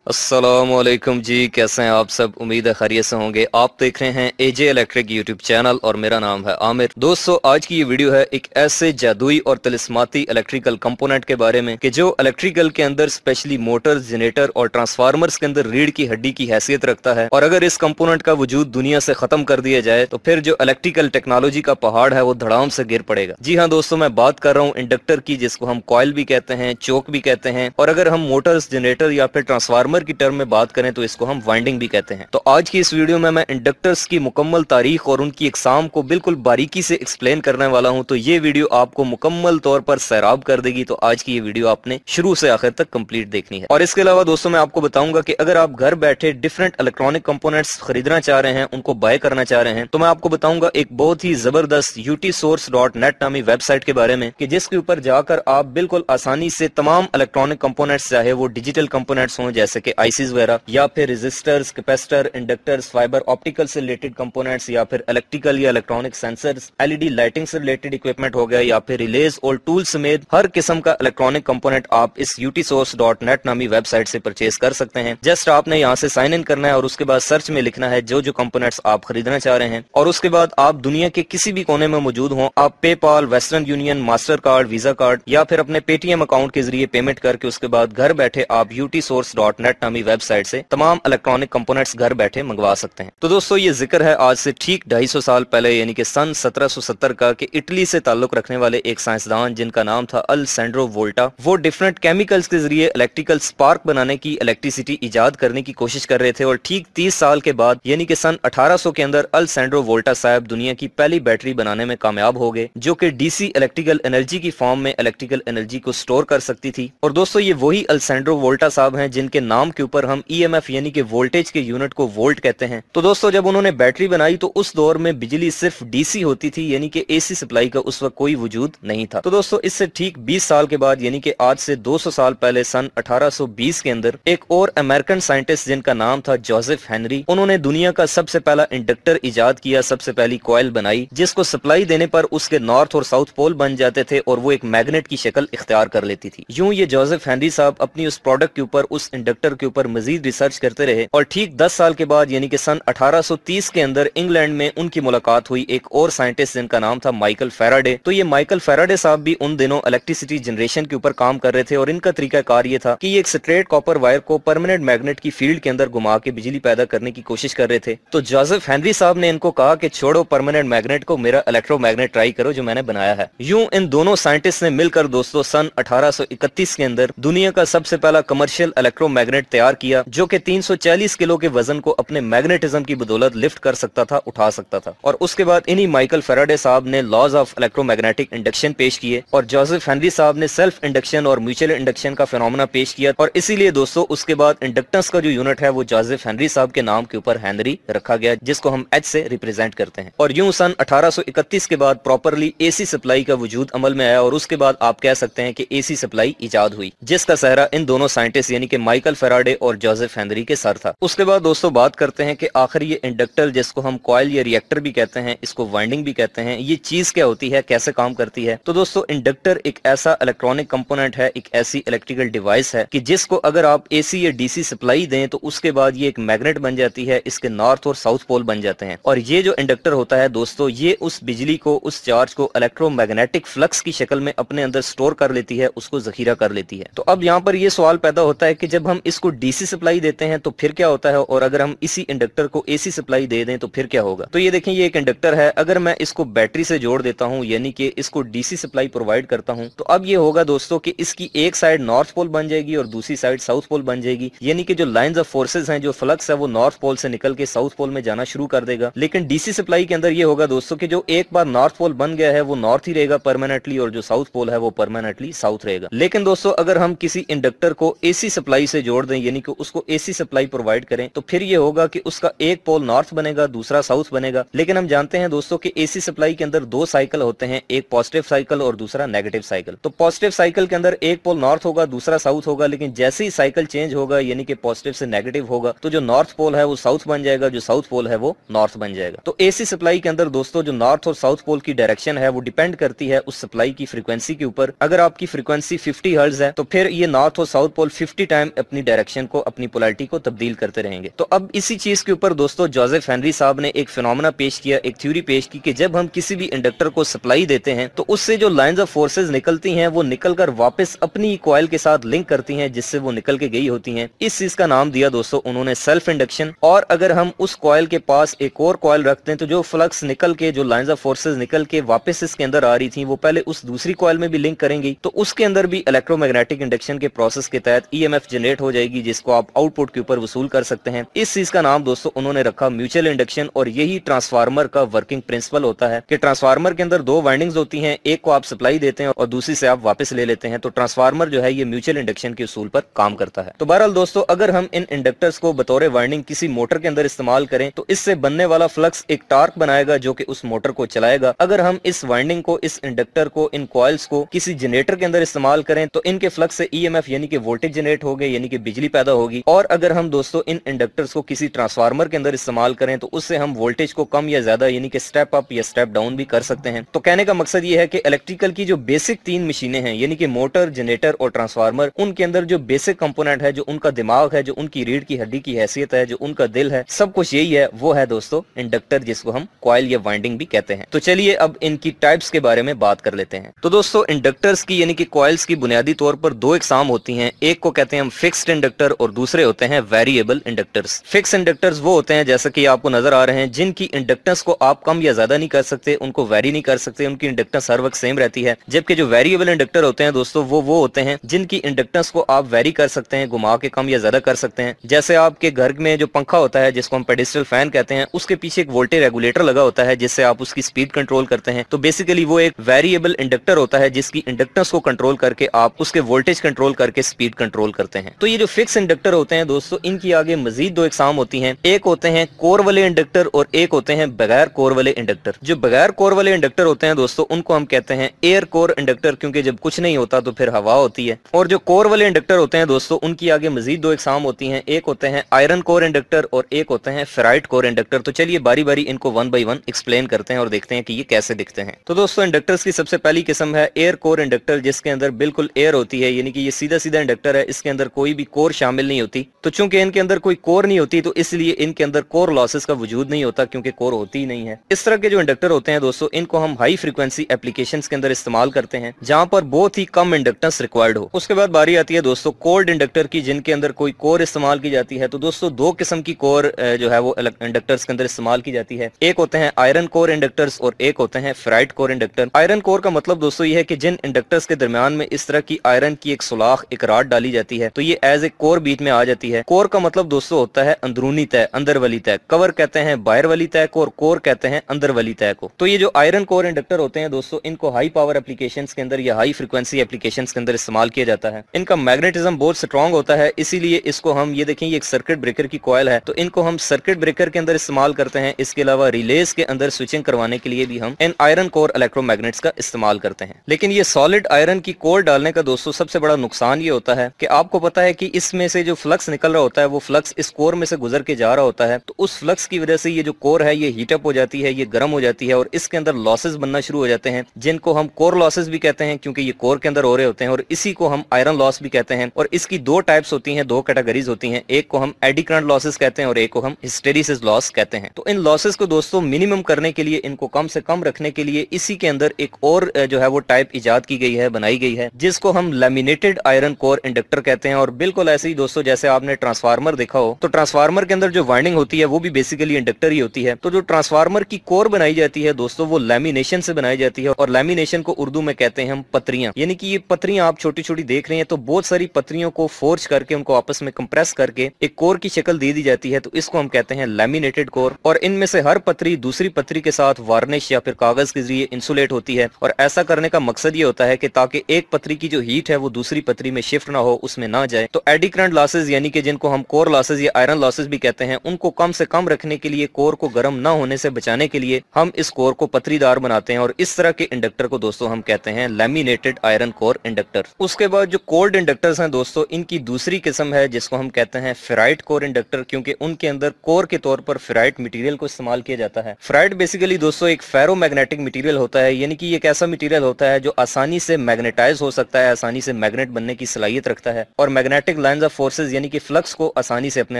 अस्सलामुअलैकुम जी, कैसे हैं आप सब। उम्मीद है खैरियत से होंगे। आप देख रहे हैं एजे इलेक्ट्रिक यूट्यूब चैनल और मेरा नाम है आमिर। दोस्तों, आज की ये वीडियो है एक ऐसे जादुई और तिलिस्माती इलेक्ट्रिकल कंपोनेंट के बारे में कि जो इलेक्ट्रिकल के अंदर स्पेशली मोटर्स, जनरेटर और ट्रांसफार्मर्स के अंदर रीढ़ की हड्डी की हैसियत रखता है। और अगर इस कंपोनेंट का वजूद दुनिया से खत्म कर दिया जाए तो फिर जो इलेक्ट्रिकल टेक्नोलॉजी का पहाड़ है वो धड़ाम से गिर पड़ेगा। जी हाँ दोस्तों, मैं बात कर रहा हूँ इंडक्टर की, जिसको हम कॉइल भी कहते हैं, चोक भी कहते हैं, और अगर हम मोटर्स, जनरेटर या फिर ट्रांसफार्मर की टर्म में बात करें तो इसको हम वाइंडिंग भी कहते हैं। तो आज की इस वीडियो में मैं इंडक्टर्स की मुकम्मल तारीख और उनकी इकसाम को बिल्कुल बारीकी से एक्सप्लेन करने वाला हूं। तो ये वीडियो आपको मुकम्मल तौर पर सैराब कर देगी। तो आज की ये वीडियो आपने शुरू से आखिर तक कंप्लीट देखनी है। और इसके अलावा दोस्तों, मैं आपको बताऊंगा कि अगर आप घर बैठे डिफरेंट इलेक्ट्रॉनिक कंपोनेंट्स खरीदना चाह रहे हैं, उनको बाय करना चाह रहे हैं, तो मैं आपको बताऊंगा एक बहुत ही जबरदस्त utsource.net नामी वेबसाइट के बारे में कि जिसके ऊपर जाकर आप बिल्कुल आसानी से तमाम इलेक्ट्रॉनिक कंपोनेंट्स, चाहे वो डिजिटल कंपोनेंट्स हों जैसे कि आईसीज वगैरह, या फिर resistors, capacitor, inductors, fibre optical से रिलेटेड कंपोनेंट्स, या फिर इलेक्ट्रिकल या इलेक्ट्रॉनिक सेंसर्स, एलईडी लाइटिंग से रिलेटेड इक्विपमेंट हो गया, या फिर रिलेज और टूल समेत हर किस्म का इलेक्ट्रॉनिक कंपोनेंट आप इस utsource.net नामी वेबसाइट से परचेज कर सकते हैं। जस्ट आपने यहाँ से साइन इन करना है और उसके बाद सर्च में लिखना है जो जो कंपोनेंट्स आप खरीदना चाह रहे हैं, और उसके बाद आप दुनिया के किसी भी कोने में मौजूद हों, आप PayPal, western union, master card, visa card या फिर अपने पेटीएम अकाउंट के जरिए पेमेंट करके उसके बाद घर बैठे आप utsource.net नामी वेबसाइट से तमाम इलेक्ट्रॉनिक कंपोनेंट्स घर बैठे मंगवा सकते हैं। तो दोस्तों, ये जिक्र है आज से ठीक 250 साल पहले यानी कि सन 1770 का, कि इटली से ताल्लुक रखने वाले एक साइंसदान जिनका नाम था अलेसैंड्रो वोल्टा, वो डिफरेंट केमिकल्स के जरिए इलेक्ट्रिकल स्पार्क बनाने की, इलेक्ट्रिसिटी इजाद करने की कोशिश कर रहे थे। और ठीक 30 साल के बाद यानी कि सन 1800 के अंदर अलेसैंड्रो वोल्टा साहब दुनिया की पहली बैटरी बनाने में कामयाब हो गए, जो कि डीसी इलेक्ट्रिकल एनर्जी की फॉर्म में इलेक्ट्रिकल एनर्जी को स्टोर कर सकती थी। और दोस्तों, ये वही अलेसैंड्रो वोल्टा साहब हैं जिनके नाम के ऊपर हम ईएमएफ यानी कि वोल्टेज के यूनिट को वोल्ट कहते हैं। तो दोस्तों, जब उन्होंने बैटरी बनाई तो उस दौर में बिजली सिर्फ डीसी होती थी, यानी कि एसी सप्लाई का उस वक्त कोई वजूद नहीं था। तो दोस्तों, इससे ठीक 20 साल के बाद यानी कि आज से 200 साल पहले सन 1820 के अंदर एक और अमेरिकन साइंटिस्ट जिनका नाम था जोसेफ हेनरी, उन्होंने दुनिया का सबसे पहला इंडक्टर इजाद किया, सबसे पहली कॉइल बनाई जिसको सप्लाई देने पर उसके नॉर्थ और साउथ पोल बन जाते थे और वो एक मैग्नेट की शक्ल इख्तियार कर लेती थी। यूं ये जोसेफ हेनरी साहब अपनी उस प्रोडक्ट के ऊपर, उस इंडक्टर के ऊपर मजीद रिसर्च करते रहे और ठीक 10 साल के बाद यानी कि सन 1830 के अंदर इंग्लैंड में उनकी मुलाकात हुई एक और साइंटिस्ट जिनका नाम था माइकल फैराडे। तो ये माइकल फैराडे साहब भी उन दिनों इलेक्ट्रिसिटी जनरेशन के ऊपर काम कर रहे थे और इनका तरीकाकार ये था कि ये एक स्ट्रेट कॉपर वायर को परमानेंट मैग्नेट की फील्ड के अंदर घुमा के बिजली पैदा करने की कोशिश कर रहे थे। तो जोसेफ हेनरी साहब ने इनको कहा कि छोड़ो परमानेंट मैग्नेट को, मेरा इलेक्ट्रोमैग्नेट ट्राई करो जो मैंने बनाया है। यूं इन दोनों साइंटिस्ट ने मिलकर दोस्तों सन 1831 के अंदर दुनिया का सबसे पहला कमर्शियल इलेक्ट्रोमैग्नेट तैयार किया, जो कि 340 किलो के वजन को अपने मैग्नेटिज्म की बदौलत लिफ्ट कर सकता था, उठा सकता था। और उसके बाद इन्हीं माइकल फैराडे साहब ने लॉज ऑफ इलेक्ट्रोमैग्नेटिक इंडक्शन पेश किए और जोसेफ हेनरी साहब ने सेल्फ इंडक्शन और म्यूचुअल इंडक्शन का फिनोमेना पेश किया। और इसीलिए दोस्तों उसके बाद इंडक्टेंस का जो यूनिट है वो जोसेफ हेनरी साहब के नाम के ऊपर हेनरी रखा गया, जिसको हम एच से रिप्रेजेंट करते हैं। और यूं सन 1831 के बाद प्रॉपरली एसी सप्लाई का वजूद अमल में आया और उसके बाद आप कह सकते हैं कि एसी सप्लाई इजाद हुई, जिसका सहरा इन दोनों साइंटिस्ट यानी कि माइकल फैराडे और जोसेफ हेनरी के सर था। उसके बाद दोस्तों बात करते हैं कि आखिर ये इंडक्टर, जिसको हम कॉइल या रिएक्टर भी कहते हैं, इसको वाइंडिंग भी कहते हैं, ये चीज क्या होती है, कैसे काम करती है। तो दोस्तों, इंडक्टर एक ऐसा इलेक्ट्रॉनिक कंपोनेंट है, एक ऐसी इलेक्ट्रिकल डिवाइस है कि जिसको अगर आप एसी या डीसी सप्लाई दें तो उसके बाद ये एक मैग्नेट बन जाती है, इसके नॉर्थ और साउथ पोल बन जाते हैं। और ये जो इंडक्टर होता है दोस्तों, ये उस बिजली को, उस चार्ज को इलेक्ट्रोमैग्नेटिक फ्लक्स की शक्ल में अपने अंदर स्टोर कर लेती है, उसको जखीरा कर लेती है। तो अब यहाँ पर ये सवाल पैदा होता है कि जब हम इसको डीसी सप्लाई देते हैं तो फिर क्या होता है, और अगर हम इसी इंडक्टर को एसी सप्लाई दे दें तो फिर क्या होगा। तो ये देखें, ये एक इंडक्टर है, अगर मैं इसको बैटरी से जोड़ देता हूँ यानी कि इसको डीसी सप्लाई प्रोवाइड करता हूँ, तो अब ये होगा दोस्तों कि इसकी एक साइड नॉर्थ पोल बन जाएगी और दूसरी साइड साउथ पोल बन जाएगी, यानी कि जो लाइंस ऑफ फोर्सेज हैं, जो फ्लक्स है, वो नॉर्थ पोल से निकल के साउथ पोल में जाना शुरू कर देगा। लेकिन डीसी सप्लाई के अंदर ये होगा दोस्तों कि जो एक बार नॉर्थ पोल बन गया है वो नॉर्थ ही रहेगा परमानेंटली, और जो साउथ पोल है वो परमानेंटली साउथ रहेगा। लेकिन दोस्तों, अगर हम किसी इंडक्टर को एसी सप्लाई से जोड़ दें यानी कि उसको एसी सप्लाई प्रोवाइड करें, तो फिर ये होगा कि उसका एक पोल नॉर्थ बनेगा, दूसरा साउथ बनेगा। लेकिन हम जानते हैं दोस्तों कि एसी सप्लाई के अंदर दो साइकिल होते हैं, एक पॉजिटिव साइकिल और दूसरा नेगेटिव साइकिल। तो पॉजिटिव साइकिल के अंदर एक पोल नॉर्थ होगा, दूसरा साउथ होगा, लेकिन जैसे ही साइकिल चेंज होगा यानी कि पॉजिटिव से नेगेटिव होगा, तो जो नॉर्थ पोल है वो साउथ बन जाएगा, जो साउथ पोल है वो नॉर्थ बन जाएगा। तो एसी सप्लाई के अंदर दोस्तों जो नॉर्थ और साउथ पोल की डायरेक्शन है वो डिपेंड करती है उस सप्लाई की फ्रीक्वेंसी के ऊपर। अगर आपकी फ्रीक्वेंसी 50 हर्ट्ज है तो फिर ये नॉर्थ और साउथ पोल 50 टाइम अपनी डायरेक्शन को, अपनी पोलैरिटी को तब्दील करते रहेंगे। तो अब इसी चीज के ऊपर दोस्तों जोसेफ हेनरी साहब ने एक फिनोमेना पेश किया, एक थ्योरी पेश की कि जब हम किसी भी इंडक्टर को सप्लाई देते हैं तो उससे जो लाइंस ऑफ फोर्सेज निकलती हैं वो निकलकर वापस अपनी कॉइल के साथ लिंक करती हैं, जिससे वो निकल के गई होती हैं। इस चीज का नाम दिया दोस्तों उन्होंने सेल्फ इंडक्शन। और अगर हम उस कॉइल के पास एक और कॉइल रखते हैं तो जो फ्लक्स निकल के, जो लाइंस ऑफ फोर्सेज निकल के वापस इसके अंदर आ रही थी, वो पहले उस दूसरी कॉइल में भी लिंक करेंगी, तो उसके अंदर भी इलेक्ट्रोमैग्नेटिक इंडक्शन के प्रोसेस के तहत ईएमएफ जनरेट हो जाएगी, जिसको आप आउटपुट के ऊपर वसूल कर सकते हैं। इस चीज का नाम दोस्तों उन्होंने रखा म्यूचुअल इंडक्शन। और यही ट्रांसफार्मर का वर्किंग प्रिंसिपल होता है कि ट्रांसफार्मर के अंदर दो वाइंडिंग्स होती हैं, एक को आप सप्लाई देते हैं और दूसरी से आप वापस ले लेते हैं। तो ट्रांसफार्मर जो है ये म्यूचुअल इंडक्शन के उसूल पर काम करता है। तो बहरहाल दोस्तों, अगर हम इन इंडक्टर्स को बतौर वाइंडिंग किसी मोटर के अंदर इस्तेमाल करें तो इससे बनने वाला फ्लक्स एक टार्क बनाएगा जो कि उस मोटर को चलाएगा। अगर हम इस वाइंडिंग को, इस इंडक्टर को, इन कॉइल्स को किसी जनरेटर के अंदर इस्तेमाल करें तो इनके फ्लक्स से ईएमएफ यानी कि वोल्टेज जनरेट हो गए, यानी कि बिजली पैदा होगी। और अगर हम दोस्तों इन इंडक्टर्स को किसी ट्रांसफार्मर के अंदर इस्तेमाल करें तो उससे हम वोल्टेज को कम या ज्यादा यानी कि स्टेप अप या स्टेप डाउन भी कर सकते हैं। तो कहने का मकसद ये है कि इलेक्ट्रिकल की जो बेसिक तीन मशीनें हैं यानी कि मोटर, जनरेटर और ट्रांसफार्मर, उनके अंदर जो बेसिक कंपोनेंट है, जो उनका दिमाग है, जो उनकी रीढ़ की हड्डी की हैसियत है, जो उनका दिल है, सब कुछ यही है, वो है दोस्तों इंडक्टर, जिसको हम कॉइल या वाइंडिंग भी कहते हैं। तो चलिए अब इनकी टाइप्स के बारे में बात कर लेते हैं। तो दोस्तों, इंडक्टर्स की यानी कि कॉइल्स की बुनियादी तौर पर दो इकसाम होती हैं। एक को कहते हैं हम फिक्स्ड इंडक्टर और दूसरे होते हैं वेरिएबल इंडक्टर्स। फिक्स इंडक्टर्स वो होते हैं, जैसा कि आपको नजर आ रहे हैं, जिनकी इंडक्टेंस को आप कम या ज्यादा नहीं कर सकते, उनको वेरी नहीं कर सकते, उनकी इंडक्टेंस हर वक्त सेम रहती है। जबकि जो वेरिएबल इंडक्टर होते हैं दोस्तों, वो होते हैं जिनकी इंडक्टेंस को आप वेरी कर सकते हैं, घुमा के कम या ज्यादा कर सकते हैं। जैसे आपके घर में जो पंखा होता है जिसको हम पेडिस्टल फैन कहते हैं, उसके पीछे एक वोल्टेज रेगुलेटर लगा होता है जिससे आप उसकी स्पीड कंट्रोल करते हैं। तो बेसिकली वो एक वेरिएबल इंडक्टर होता है जिसकी इंडक्टेंस को कंट्रोल करके आप उसके वोल्टेज कंट्रोल करके स्पीड कंट्रोल करते हैं। तो ये जो फिक्स इंडक्टर होते हैं दोस्तों, इनकी आगे मजीद दो इकसाम होती हैं। एक होते हैं कोर वाले इंडक्टर और एक होते हैं बगैर कोर वाले इंडक्टर। जो बगैर कोर वाले इंडक्टर होते हैं दोस्तों, उनको हम कहते हैं एयर कोर इंडक्टर, क्योंकि जब कुछ नहीं होता तो फिर हवा होती है। और जो कोर वाले इंडक्टर होते हैं दोस्तों, उनकी आगे मजीद दो इकसाम होती हैं। एक होते हैं आयरन कोर इंडक्टर और एक होते हैं फेराइट कोर इंडक्टर। तो चलिए बारी बारी इनको वन बाई वन एक्सप्लेन करते हैं और देखते हैं कि ये कैसे दिखते हैं। तो दोस्तों, इंडक्टर्स की सबसे पहली किस्म है एयर कोर इंडक्टर, जिसके अंदर बिल्कुल एयर होती है, यानी कि ये सीधा सीधा इंडक्टर है, इसके अंदर कोई भी कोर शामिल नहीं होती। तो चूंकि इनके अंदर कोई कोर नहीं होती तो इसलिए इनके अंदर कोर लॉसेस का वजूद नहीं होता, क्योंकि कोर होती ही नहीं है। इस तरह के जो इंडक्टर होते हैं दोस्तों, इनको हम हाई फ्रीक्वेंसी एप्लीकेशंस के अंदर इस्तेमाल करते हैं जहां पर बहुत ही कम इंडक्टेंस रिक्वायर्ड हो। उसके बाद बारी आती है दोस्तों कोल्ड इंडक्टर की, जिनके अंदर कोई कोर इस्तेमाल की जाती है। तो दोस्तों, दो किस्म की कोर जो है वो इंडक्टर्स के अंदर इस्तेमाल की जाती है। एक होते हैं आयरन कोर इंडक्टर्स और एक होते हैं ferrite core inductor. Iron core का मतलब दोस्तों ये है कि जिन इंडक्टर्स के दरमियान में इस तरह की आयरन की एक सुलाख, एक रॉड डाली जाती है, तो ये एज ए कोर बीच में आ जाती है। कोर का मतलब दोस्तों होता है अंदरूनी तय, अंदर वाली तय। कवर कहते हैं बाहर वाली तय को और कोर कहते हैं अंदर वाली तय को। तो ये जो आयरन कोर इंडक्टर होते हैं दोस्तों, इनको हाई पावर एप्लीकेशंस के अंदर या हाई फ्रीक्वेंसी एप्लीकेशंस के अंदर इस्तेमाल किया जाता है। इनका मैग्नेटिज्म बहुत स्ट्रॉन्ग होता है, इसीलिए इसको हम, ये देखें, ये एक सर्किट ब्रेकर की कॉइल है, तो इनको हम सर्किट ब्रेकर के अंदर इस्तेमाल करते हैं। इसके अलावा रिलेज के अंदर स्विचिंग करवाने के लिए भी हम इन आयरन कोर इलेक्ट्रोमैग्नेट्स का इस्तेमाल करते हैं। लेकिन ये सॉलिड आयरन की कोर डालने का दोस्तों सबसे बड़ा नुकसान ये होता है कि आपको पता है कि इसमें से जो फ्लक्स निकल रहा होता है वो फ्लक्स इस कोर में से गुजर के जा रहा होता है। तो उस फ्लक्स की वजह से ये जो कोर है ये हीटअप हो जाती है, ये गर्म हो जाती है और इसके अंदर लॉसेस बनना शुरू हो जाते हैं, जिनको हम कोर लॉसेस भी कहते हैं, क्योंकि ये कोर के अंदर हो रहे होते हैं। और इसी को हम आयरन लॉस भी कहते हैं। और इसकी दो टाइप्स होती हैं, दो कैटेगरीज होती हैं। एक को हम एडी करंट लॉसेस कहते हैं और एक को हम हिस्टेरिसिस लॉस कहते हैं। तो इन लॉसेस को दोस्तों मिनिमम करने के लिए, इनको कम से कम रखने के लिए, इसी के अंदर एक और जो है वो टाइप इजाद की गई है, बनाई गई है, जिसको हम लैमिनेटेड आयरन कोर इंडक्टर कहते हैं। और बिल्कुल ऐसे ही दोस्तों जैसे आपने ट्रांसफार्मर देखा हो, तो ट्रांसफार्मर के अंदर जो वाइंडिंग होती है वो भी बेसिकली इंडक्टर ही होती है। तो जो ट्रांसफार्मर की कोर बनाई जाती है दोस्तों, वो लैमिनेशन से बनाई जाती है। और लैमिनेशन को उर्दू में कहते हैं हम पत्रियां, यानी कि ये पत्रियां आप छोटी छोटी देख रहे हैं, तो बहुत सारी पत्रियों को फोर्ज करके, उनको आपस में कंप्रेस करके एक कोर की शक्ल दे दी जाती है। तो इसको हम कहते हैं लैमिनेटेड कोर। और इनमें से हर पत्री दूसरी पत्री के साथ वार्निश या फिर कागज के जरिए इंसुलेट होती है। और ऐसा करने का मकसद ये होता है कि ताकि एक पत्री की जो हीट है वो दूसरी पत्री में शिफ्ट ना हो, उसमें ना जाए। तो एडी करंट लॉसेस यानी कि जिनको हम कोर लॉसेस या आयरन लॉसेस भी कहते हैं, उनको कम से कम रखने के लिए, कोर को गर्म ना होने से बचाने के लिए हम इस कोर को पत्रीदार बनाते हैं। और इस तरह के इंडक्टर को दोस्तों हम कहते हैं लैमिनेटेड आयरन कोर इंडक्टर। उसके बाद जो कोल्ड इंडक्टर्स हैं दोस्तों, इनकी दूसरी किस्म है जिसको हम कहते हैं फेराइट कोर इंडक्टर, क्योंकि उनके अंदर कोर के तौर पर फेराइट मटेरियल को इस्तेमाल किया जाता है। फेराइट बेसिकली दोस्तों एक फेरोमैग्नेटिक मटेरियल होता है, यानी कि एक ऐसा मटेरियल होता है जो आसानी से मैग्नेटाइज हो सकता है, आसानी से मैग्नेट बनने की सलाहियत रखता है। और मैग्नेटिक लाइंस ऑफ फोर्सेज यानी कि फ्लक्स को आसानी से अपने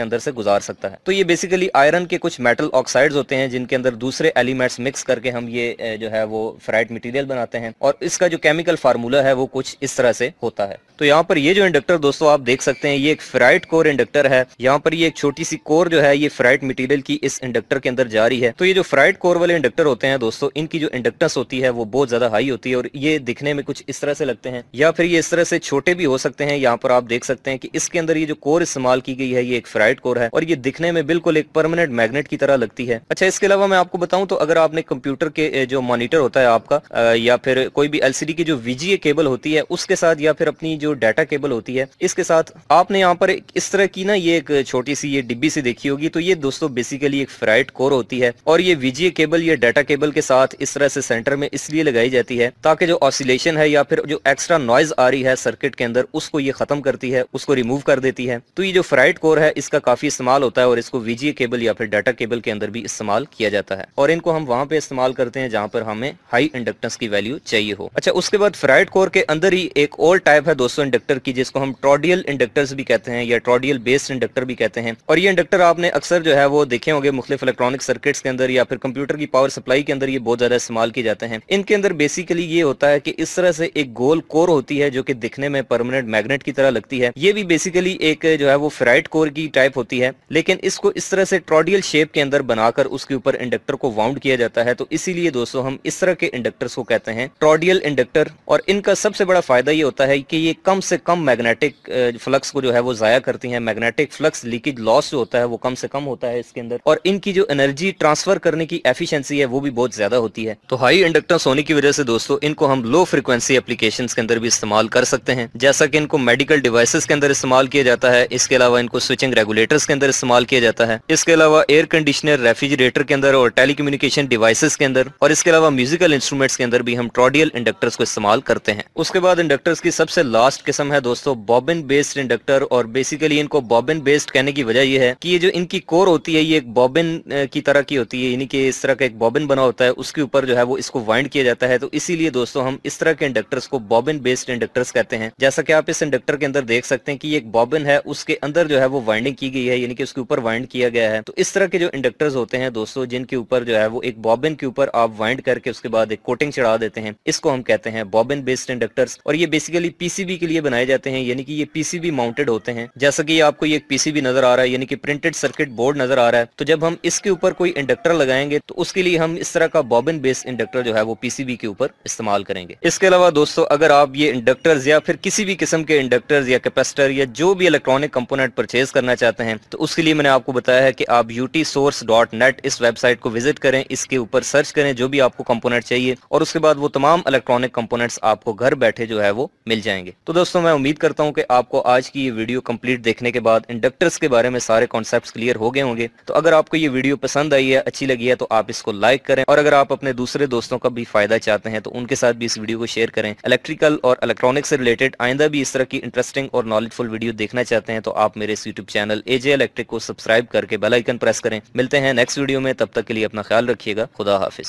अंदर से गुजार सकता है। तो ये बेसिकली आयरन के कुछ मेटल ऑक्साइड्स होते हैं जिनके अंदर दूसरे एलिमेंट्स मिक्स करके हम ये जो है वो फेराइट मटेरियल बनाते हैं, और इसका जो केमिकल फार्मूला है वो कुछ इस तरह से होता है। तो यहाँ पर ये जो इंडक्टर दोस्तों आप देख सकते हैं, ये एक फेराइट कोर इंडक्टर है। यहाँ पर ये एक छोटी सी कोर जो है ये फेराइट मटेरियल की इस इंडक्टर के अंदर जा रही है। तो ये जो फेराइट कोर वाले इंडक्टर होते हैं दोस्तों, इनकी जो इंडक्टेंस होती है वो बहुत ज्यादा हाई होती है, और ये दिखने में कुछ इस तरह से लगते हैं, या फिर ये इस तरह से छोटे भी हो सकते हैं। यहाँ पर आप देख सकते हैं कि इसके अंदर ये जो कोर इस्तेमाल की गई है ये एक फेराइट कोर है, और ये दिखने में बिल्कुल एक परमानेंट मैग्नेट की तरह लगती है। अच्छा, इसके अलावा मैं आपको बताऊं तो अगर आपने कंप्यूटर के जो मॉनिटर होता है आपका, या फिर कोई भी एलसीडी की जो वीजीए केबल होती है उसके साथ, या फिर अपनी जो डाटा केबल होती है इसके साथ, आपने यहाँ पर इस तरह की ना ये एक छोटी सी ये डिब्बी सी देखी होगी। तो ये दोस्तों बेसिकली एक फेराइट कोर होती है, और ये वीजीए केबल या डाटा केबल के साथ इस तरह से सेंटर में इसलिए लगाई जाती है ताकि जो ऑसिलेशन है या फिर जो एक्स्ट्रा नॉइज आ रही है सर्किट के अंदर उसको ये खत्म करती है, उसको रिमूव कर देती है। तो ये जो फेराइट कोर है इसका काफी इस्तेमाल होता है, और इसको वीजीए केबल या फिर डाटा केबल के अंदर भी इस्तेमाल किया जाता है, और इनको हम वहां पे इस्तेमाल करते हैं जहां पर हमें हाई इंडक्टेंस की वैल्यू चाहिए हो। अच्छा, उसके बाद फेराइट कोर के अंदर ही एक और टाइप है दोस्तों इंडक्टर की, जिसको हम ट्रोडियल इंडक्टर्स भी कहते हैं या ट्रोडियल बेस्ड इंडक्टर भी कहते हैं। और ये इंडक्टर आपने अक्सर जो है वो देखे होंगे मुख्तलिफ इलेक्ट्रॉनिक सर्किट्स के अंदर या फिर कंप्यूटर की पावर सप्लाई के अंदर ये बहुत ज्यादा इस्तेमाल किए जाते हैं। इनके अंदर बेसिकली ये होता है कि इस तरह से एक गोल कोर होती है जो कि दिखने में परमानेंट मैग्नेट की तरह लगती है। ये भी बेसिकली एक जो है वो फेराइट कोर की टाइप होती है, लेकिन इसको इस तरह से ट्रोडियल शेप के अंदर बनाकर उसके ऊपर इंडक्टर को वाउंड किया जाता है। तो इसीलिए दोस्तों हम इस तरह के इंडक्टर्स को कहते हैं ट्रोडियल इंडक्टर। और इनका सबसे बड़ा फायदा ये होता है कि ये कम से कम मैग्नेटिक फ्लक्स को जो है वो जाया करती हैं। मैग्नेटिक फ्लक्स लीकेज लॉस जो होता है वो कम से कम होता है इसके अंदर, और इनकी जो एनर्जी ट्रांसफर करने की एफिशिएंसी है वो भी बहुत ज्यादा होती है। तो हाई इंडक्टेंस होने की वजह से दोस्तों इनको हम लो फ्रीक्वेंसी एप्लीकेशंस के अंदर भी इस्तेमाल कर सकते हैं, जैसा कि इनको मेडिकल डिवाइसेस के अंदर इस्तेमाल किया जाता है। इसके अलावा इनको स्विचिंग रेगुलेटर्स के अंदर इस्तेमाल किया जाता है। इसके अलावा एयर कंडीशनर, रेफ्रिजरेटर के अंदर और टेलीकम्युनिकेशन डिवाइसेस के अंदर, और इसके अलावा म्यूजिकल इंस्ट्रूमेंट्स के अंदर भी हम ट्रोडियल इंडक्टर्स को इस्तेमाल करते हैं। उसके बाद इंडक्टर्स की सबसे लास्ट किस्म है दोस्तों बॉबिन बेस्ड इंडक्टर। और बेसिकली इनको बॉबिन बेस्ड कहने की वजह यह है कि ये जो इनकी कोर होती है ये एक बॉबिन की तरह की होती है, यानी कि इस तरह का एक बॉबिन बना होता है, उसके ऊपर जो है वो इसको वाइंड किया जाता है। तो इसीलिए दोस्तों हम इस तरह के इंडक्टर्स को बॉबिन बेस्ड इंडक्टर्स कहते हैं। जैसा कि आप इस इंडक्टर के अंदर देख सकते हैं कि ये एक बॉबिन है, उसके अंदर जो है वो वाइंडिंग की गई है, यानी कि उसके ऊपर वाइंड किया गया है। तो इस तरह के जो इंडक्टर्स होते हैं दोस्तों जिनके ऊपर जो है वो एक बॉबिन के ऊपर आप वाइंड करके उसके बाद एक कोटिंग चढ़ा देते हैं, इसको हम कहते हैं बॉबिन बेस्ड इंडक्टर्स। और ये बेसिकली पीसीबी के लिए बनाए जाते हैं, यानी कि ये पीसीबी माउंटेड होते हैं। जैसा कि आपको ये एक पीसीबी नजर आ रहा है, यानी कि प्रिंटेड सर्किट बोर्ड नजर आ रहा है। तो जब हम इसके ऊपर कोई इंडक्टर लगाएंगे तो उसके लिए हम इस तरह का बॉबिन बेस्ड इंडक्टर जो है वो पीसीबी के ऊपर इस्तेमाल करेंगे। इसके अलावा दोस्तों अगर आप ये इंडक्टर्स या फिर किसी भी किस्म के इंडक्टर्स या कैपेसिटर या जो भी इलेक्ट्रॉनिक कंपोनेंट परचेज करना चाहते हैं तो उसके लिए मैंने आपको बताया है कि आप utsource.net इस वेबसाइट को विजिट करें, इसके ऊपर सर्च करें जो भी आपको कंपोनेंट चाहिए, और उसके बाद वो तमाम इलेक्ट्रॉनिक कंपोनेंट्स आपको घर बैठे जो है वो मिल जाएंगे। तो दोस्तों मैं उम्मीद करता हूं कि आपको आज की ये वीडियो कंप्लीट देखने के बाद इंडक्टर्स के बारे में सारे कॉन्सेप्ट्स क्लियर हो गए होंगे। तो अगर आपको ये वीडियो पसंद आई है, अच्छी लगी है, तो आप इसको लाइक करें, और अगर आप अपने दूसरे दोस्तों का भी फायदा चाहते हैं तो उनके साथ भी इस वीडियो को शेयर करें। इलेक्ट्रिकल और इलेक्ट्रॉनिक से रिलेटेड आइंदा भी इस तरह की इंटरेस्टिंग और नॉलेजफुल वीडियो देखना चाहते हैं तो आप मेरे इस यूट्यूब चैनल एजे इलेक्ट्रिक को सब्सक्राइब करके बेल आइकन प्रेस करें। मिलते हैं नेक्स्ट वीडियो में, तब तक के लिए अपना ख्याल रखिएगा। खुदा हाफिज।